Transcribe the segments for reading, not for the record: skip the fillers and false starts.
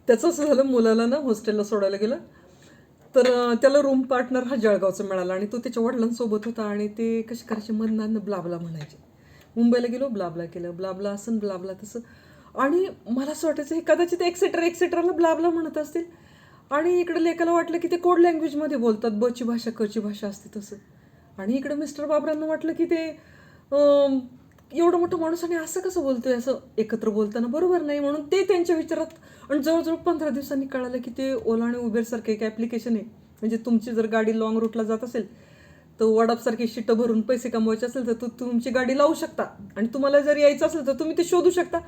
त्याचं असं झालं, मुलाला ना हॉस्टेलला सोडायला गेलं, तर त्याला रूम पार्टनर हा जळगावचा मिळाला आणि तो त्याच्या वडिलांसोबत होता आणि ते कसे करायचे मधनं ब्लाबला म्हणायचे. मुंबईला गेलो, ब्लाबला केलं, ब्लाबला असं ब्लाबला तसं. आणि मला असं वाटायचं हे कदाचित एक्सेट्रा एक्सेट्राला ब्लाबला म्हणत असतील आणि इकडं लेकाला वाटलं की ते कोड लँग्वेजमध्ये बोलतात, बची भाषा कची भाषा असते तसं. आणि इकडं मिस्टर बाबरांना वाटलं की ते एवढं मोठं माणूस आणि असं कसं बोलतोय, असं एकत्र बोलताना बरोबर नाही, म्हणून ते त्यांच्या विचारात. आणि जवळजवळ 15 दिवसांनी कळालं की ते ओला आणि उबेरसारखं एक ॲप्लिकेशन आहे. म्हणजे तुमची जर गाडी लाँग रूटला जात असेल तर वडापसारखी शिट्टं भरून पैसे कमवायचे असेल तर तुमची गाडी लावू शकता आणि तुम्हाला जर यायचं असेल तर तुम्ही ते शोधू शकता,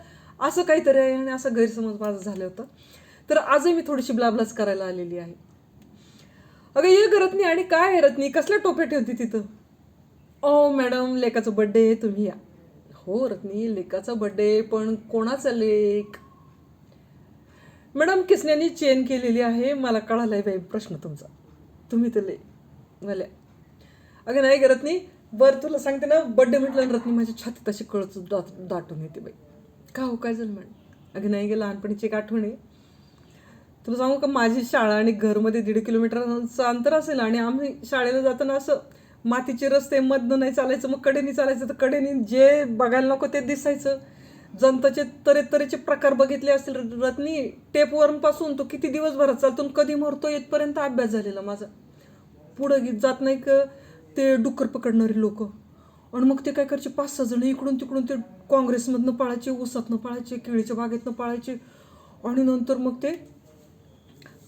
असं काहीतरी आहे. आणि असं गैरसमज माझं झालं होतं. तर आजही मी थोडीशी ब्लाबलाच करायला आलेली आहे. अगं ये ग रत्नी, आणि काय आहे रत्नी, कसल्या टोप्या ठेवते तिथं? ओ मॅडम, लेकाचं बड्डे आहे, तुम्ही या. हो रत्नी, लेकाचा बड्डे, पण कोणाचा लेक? मॅडम, किसण्यानी चेन केलेली आहे, मला कळालाय बाई प्रश्न तुमचा. तुम्ही तर ले भल्या. अगं नाही ग रत्नी, बरं तुला सांगते ना, बड्डे म्हटलं ना रत्नी, माझ्या छातीत अशी कळच दाटून येते बाई. का हो, काय झालं मॅडम? अगं नाही गे, लहानपणीची एक आठवण आहे. तुला सांगू का, माझी शाळा आणि घरमध्ये 1.5 किलोमीटरचं अंतर असेल आणि आम्ही शाळेला जाताना असं मातीचे रस्ते, मधनं नाही चालायचं, मग कडेनी चालायचं, तर कडेनी जे बघायला नको ते दिसायचं. जंताचे तऱ्हेचे प्रकार बघितले असतील रत्नी. टेपवरून तो किती दिवसभरात चालतो आणि कधी मरतो इथपर्यंत अभ्यास झालेला माझा. पुढं जात नाही का ते डुक्कर पकडणारे लोक, आणि मग ते काय करायचे, 5-6 जण इकडून तिकडून ते काँग्रेसमधनं पळायचे, ऊसातनं पळायचे, केळीच्या बागेतनं पळायचे. आणि नंतर मग ते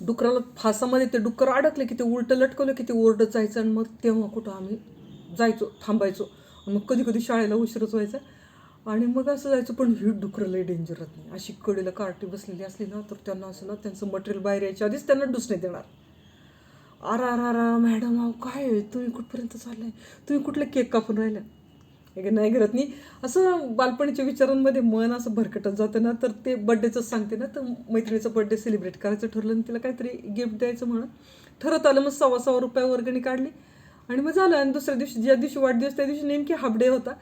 डुकराला फासामध्ये ते डुक्कर अडकले की ते उलटं लटकवलं की ते ओरडत जायचं. आणि मग तेव्हा कुठं आम्ही जायचो, थांबायचो. मग कधी कधी शाळेला उशीरच व्हायचा आणि मग असं जायचं. पण ही डुकरं लई डेंजरच नाही, अशी कडेला कार्टी बसलेली असली ना तर त्यांना असं ना, त्यांचं मटेरियल बाहेर यायच्या आधीच त्यांना डुसणे देणार. आरा आरा आरा मॅडम, अहो काय आहे, तुम्ही कुठपर्यंत चाललाय, तुम्ही कुठले केक कापून राहिल्या? हे नाही करत नाही. असं बालपणीच्या विचारांमध्ये मन असं भरकटत जातं ना, तर ते बड्डेचंच सांगते ना, तर मैत्रिणीचं बड्डे सेलिब्रेट करायचं ठरलं आणि तिला काहीतरी गिफ्ट द्यायचं म्हणून ठरत आलं. मग ₹1.25 वर्गणी काढली आणि मग झालं. आणि दुसऱ्या दिवशी, ज्या दिवशी वाढदिवस, त्या दिवशी नेमकी हाफ डे होता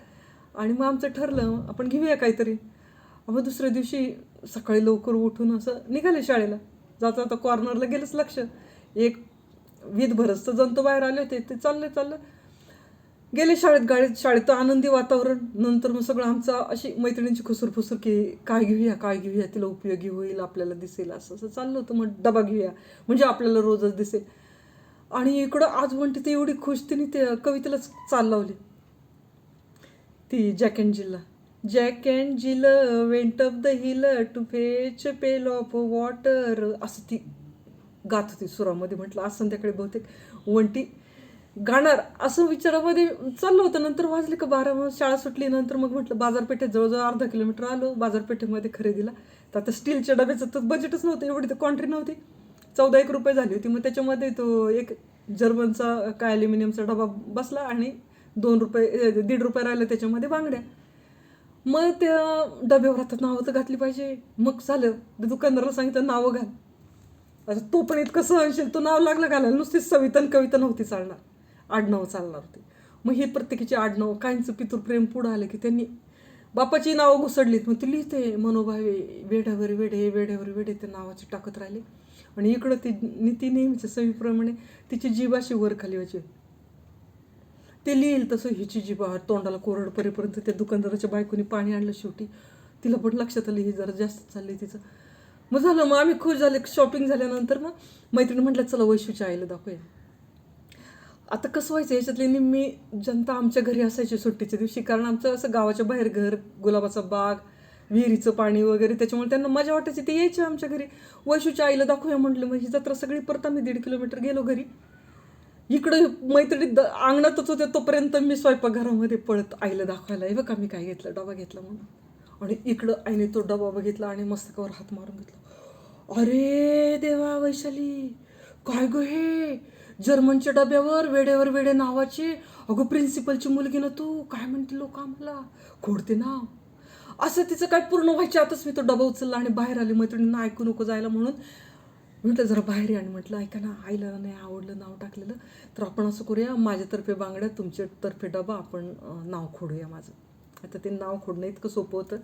आणि मग आमचं ठरलं आपण घेऊया काहीतरी. मग दुसऱ्या दिवशी सकाळी लवकर उठून असं निघाले शाळेला. जाता जाता कॉर्नरला गेलंच लक्ष, एक वीधभरच तर जंतू बाहेर आले होते. ते चाललं गेले शाळेत. गाडीत शाळेत आनंदी वातावरण. नंतर मग सगळं आमचा अशी मैत्रिणींची खुसूर की काय घेऊया, तिला उपयोगी होईल, आपल्याला दिसेल, असं असं चाललं होतं. मग डबा घेऊया म्हणजे आपल्याला रोजच दिसेल. आणि इकडं आज म्हणते ती एवढी खुश, तिने ते कवितेलाच चाल लावली, ती Jack and Jill went up the hill to fetch pail of water, असं ती गात होती सुरामध्ये. म्हटलं आज संध्याकाळी बहुतेक वंटी गाणार असं विचारामध्ये चाललं होतं. नंतर वाजले का 12, मग शाळा सुटली. नंतर मग म्हटलं बाजारपेठेत, जवळजवळ अर्धा किलोमीटर आलो बाजारपेठेमध्ये खरेदीला. तर आता स्टीलच्या डब्याचं तर बजेटच नव्हतं, एवढी तर क्वांट्री नव्हती. 14-1 रुपये झाली होती. मग त्याच्यामध्ये तो एक जर्मनचा काय ॲल्युमिनियमचा डबा बसला आणि 2 रुपये, 1.5 रुपये राहिले त्याच्यामध्ये बांगड्या. मग त्या डब्यावर आता नावं तर घातली पाहिजे. मग झालं, दुकानदाराला सांगितलं नावं घाल. आता तो पण इतकं सहनशील, तो नाव लागलं घालायला. नुसतीच सविता कविता नव्हती चालणार, आडनावं चालणार होती. मग ही प्रत्येकीची आडनावं, काहींचं पितृप्रेम पुढं आलं की त्यांनी बापाची नावं घुसडलीत. मग ती लिहिते मनोभावे वेढ्यावर वेढे, वेढ्यावर वेढे, त्या नावाची टाकत राहिले. आणि इकडं ती नेहमीच्या सवीप्रमाणे तिची जीभ अशी वर खाली व्हायची. ते लिहिल तसं हिची जीभ तोंडाला कोरड परेपर्यंत त्या दुकानदाराच्या बायकोनी पाणी आणलं. शेवटी तिला पण लक्षात आलं ही जरा जास्त चालली तिचं. मग झालं, मग आम्ही खुश झाले. शॉपिंग झाल्यानंतर मग मैत्रिणी म्हटलं चला वैशूच्या आईला दाखवूया. आता कसं व्हायचं, याच्यातली निम्मी जनता आमच्या घरी असायची सुट्टीच्या दिवशी, कारण आमचं असं गावाच्या बाहेर घर, गुलाबाचा बाग, विहिरीचं पाणी वगैरे, त्याच्यामुळे त्यांना मजा वाटायची. ते यायचे आमच्या घरी. वैशूच्या आईला दाखवूया म्हटलं. मग ही जत्रा सगळी परत आम्ही 1.5 किलोमीटर गेलो घरी. इकडं मैत्रिणी अंगणातच होत्या तोपर्यंत मी स्वयंपाकघरामध्ये पळत आईला दाखवायला, हे बघा मी काय घेतलं, डबा घेतला म्हणून. आणि इकडं आईने तो डबा बघितला आणि मस्तकावर हात मारून घेतला. अरे देवा वैशाली, काय ग हे, जर्मनच्या डब्यावर वेड्यावर वेडे नावाचे, अगं प्रिन्सिपलची मुलगी ना तू, काय म्हणते लोक आम्हाला, खोडते नाव. असं तिचं काय पूर्ण व्हायच्या आताच मी तो डबा उचलला आणि बाहेर आले. मैत्रिणींना ऐकू नको जायला म्हणून म्हटलं जरा बाहेर या. आणि म्हटलं ऐका ना, आईला नाही आवडलं नाव टाकलेलं, तर आपण असं करूया, माझ्यातर्फे बांगड्या, तुमच्यातर्फे डबा, आपण नाव खोडूया माझं. आता ते नाव खोडणं इतकं सोपं होतं.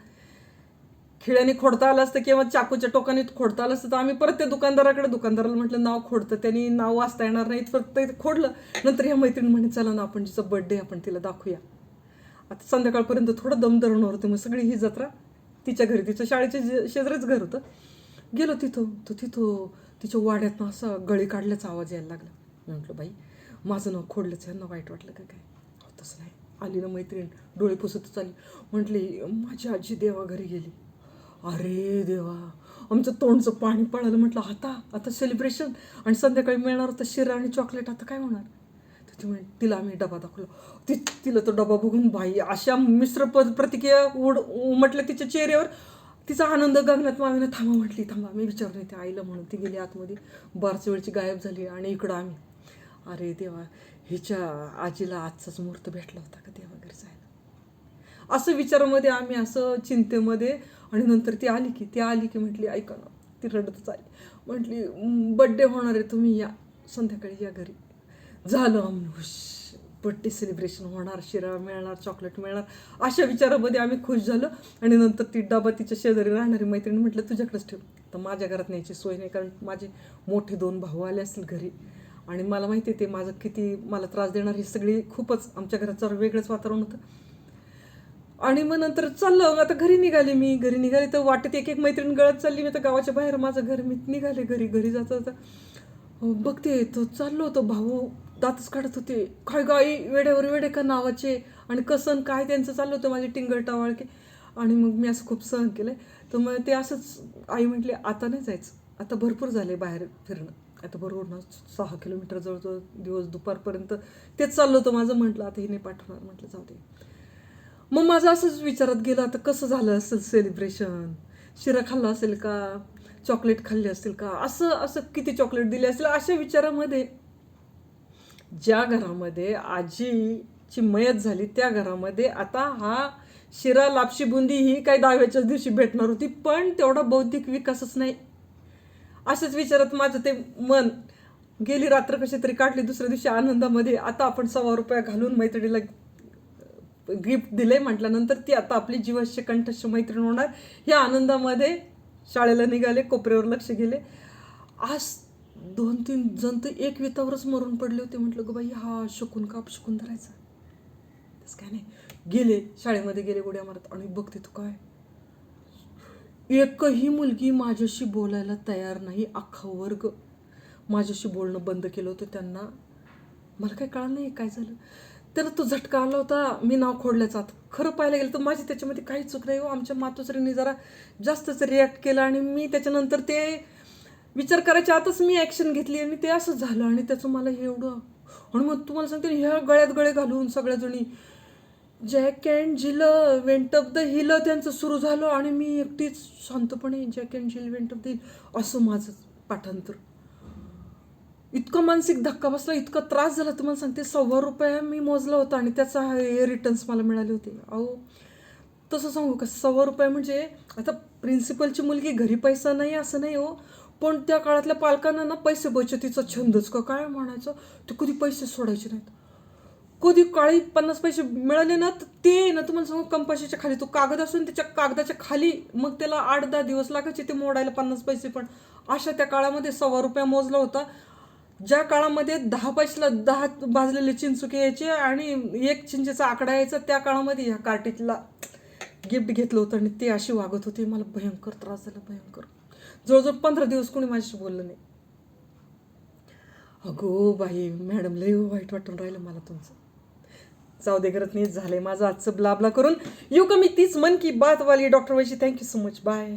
खिळ्याने खोडता आलं असतं किंवा चाकूच्या टोकाने खोडता आलं असतं तर आम्ही परत त्या दुकानदाराला म्हटलं नाव खोडतं, त्यांनी नाव वाचता येणार नाही, फक्त ते खोडलं. नंतर ह्या मैत्रिणी म्हणे चला ना आपण जिचा बर्थडे आपण तिला दाखवूया. आता संध्याकाळपर्यंत थोडं दम धरणार होतं, मग सगळी ही जत्रा तिच्या घरी, तिचं शाळेच्या शेजारीच घर होतं. गेलो तिथं तिच्या वाड्यातनं असा गळी काढल्याचा आवाज यायला लागला. म्हटलं बाई माझं नाव खोडलंच, यांना वाईट वाटलं का काय? तसं नाही. आली ना मैत्रीण, डोळे पुसतच आली. म्हटली माझी आजी देवा घरी गेली. अरे देवा, आमचं तोंडचं पाणी पळालं. म्हटलं आता सेलिब्रेशन आणि संध्याकाळी मिळणार होतं शिरा आणि चॉकलेट, आता काय होणार? तिला आम्ही डबा दाखवला. तिला तो डबा बघून बाई अशा मिश्र प्रतिक्रिया उमटल्या तिच्या चेहऱ्यावर. तिचा आनंद गगनात मावेना. थांबा मी विचारलं नाही त्या आईला म्हणून. ती गेली आतमध्ये, बारच्या वेळची गायब झाली. आणि इकडं आम्ही, अरे देवा, हिच्या आजीला आजचाच मुहूर्त भेटला होता का देवा घरी जायला, असं विचारामध्ये आम्ही, असं चिंतेमध्ये. आणि नंतर ती आली की म्हटली ऐका ना, ती रडतच आली. म्हटली बड्डे होणार आहे, तुम्ही या संध्याकाळी या घरी. झालं आम्ही खुश, बड्डे सेलिब्रेशन होणार, शिरा मिळणार, चॉकलेट मिळणार, अशा विचारामध्ये आम्ही खुश झालो. आणि नंतर ती डबा तिच्या शेजारी राहणारी मैत्रिणी म्हटलं तुझ्याकडेच ठेव, तर माझ्या घरात न्यायची सोय नाही, कारण माझे मोठे 2 भाऊ आले असतील घरी. आणि मला माहिती आहे ते माझं किती मला त्रास देणार, ही सगळी खूपच आमच्या घराचं वेगळंच वातावरण होतं. आणि मग नंतर चाललं, आता घरी निघाले तर वाटेत एक मैत्रीण गळत चालली. मी तर गावाच्या बाहेर माझं घर, मी निघाले घरी जाता बघते तो चाललो होतो, भाऊ दातच काढत होते. काय गाई वेड्यावर वेडे का नावाचे, आणि कसं काय त्यांचं चाललं होतं, माझे टिंगल टावाळके. आणि मग मी असं खूप सहन केलं. तर मग ते असंच आई म्हटले आता नाही जायचं, आता भरपूर झाले बाहेर फिरणं, आता बरोबर ना 6 किलोमीटर जवळजवळ दिवस दुपारपर्यंत तेच चाललं होतं माझं. म्हटलं आता हिने पाठवणार, म्हटलं जाऊ दे. मग माझं असंच विचारात गेलं, आता कसं झालं असेल सेलिब्रेशन, शिरा खाल्ला असेल का, चॉकलेट खाल्ली असेल का, असं किती चॉकलेट दिले असेल, अशा विचारामध्ये. ज्या घरामध्ये आजीची मयत झाली त्या घरामध्ये आता हा शिरा लापशी बुंदी ही काही 10व्याच्याच दिवशी भेटणार होती, पण तेवढा बौद्धिक विकासच नाही. अशाच विचारात माझं ते मन गेली रात्र कशी तरी काढली. दुसऱ्या दिवशी आनंदामध्ये आता आपण ₹100 घालून मैत्रिणीला गिफ्ट दिले म्हटल्यानंतर ती आता आपली जीवाशी कंठस्थ मैत्रीण होणार. ह्या आनंदामध्ये शाळेला निघाले, कोपऱ्यावर लक्ष गेले. आज 2-3 जण तर एक वितावरच मरून पडले होते. म्हटलं ग बाई हा शकून धरायचा, तसं काय नाही. गेले शाळेमध्ये, गेले उड्या मारत. आणि बघते तू काय, एकही मुलगी माझ्याशी बोलायला तयार नाही. अख्खा वर्ग माझ्याशी बोलणं बंद केलं होतं त्यांना. मला काही कळलं नाही काय झालं. त्याला तो झटका आला होता मी नाव खोडल्याचा. खरं पाहायला गेलं तर माझी त्याच्यामध्ये काही चूक नाही हो. आमच्या मातोश्रींनी जरा जास्तच रिॲक्ट केला आणि मी त्याच्यानंतर ते विचार करायच्या आतच मी ॲक्शन घेतली आणि ते असं झालं. आणि त्याचं मला हे एवढं. आणि मग तुम्हाला सांगते ह्या गळ्यात गळे घालून सगळ्याजणी jack and Jill went of the hill त्यांचं सुरू झालं. आणि मी एकटीच शांतपणे jack and Jill went of the hill असं माझं पाठांतर. इतका मानसिक धक्का बसला, इतका त्रास झाला तुम्हाला सांगते. ₹100 मी मोजला होता आणि त्याचा हे रिटर्न्स मला मिळाले होते. अहो तसं सांगू का, ₹100 म्हणजे आता प्रिन्सिपलची मुलगी घरी पैसा नाही असं नाही हो, पण त्या काळातल्या पालकांना ना पैसे बचतीचा छंदच का काय म्हणायचं, ते कधी पैसे सोडायचे नाहीत. कधी काळी 50 पैसे मिळाले ना तर ते ना तुम्हाला सांगू कंपाशीच्या खाली तो कागद असून त्याच्या कागदाच्या खाली मग त्याला 8-10 दिवस लागायचे ते मोडायला 50 पैसे. पण अशा त्या काळामध्ये ₹100 मोजला होता. ज्या काळामध्ये 10 पैशाला 10 भाजलेले चिंचुके यायचे आणि 1 चिंचेचा आकडा यायचा, त्या काळामध्ये ह्या कार्टीला गिफ्ट घेतलं होतं. आणि ते अशी वागत होते. मला भयंकर त्रास झाला, भयंकर. जवळजवळ 15 दिवस कोणी माझ्याशी बोललं नाही. अगो बाई मॅडम लय वाईट वाटून राहिलं मला तुमचं. जाऊ दे, करत नाही झालंय माझं आजचं ब्लाबला करून. येऊ का मी तीच मन की बात वाली डॉक्टर वैशी. Thank you so much, bye.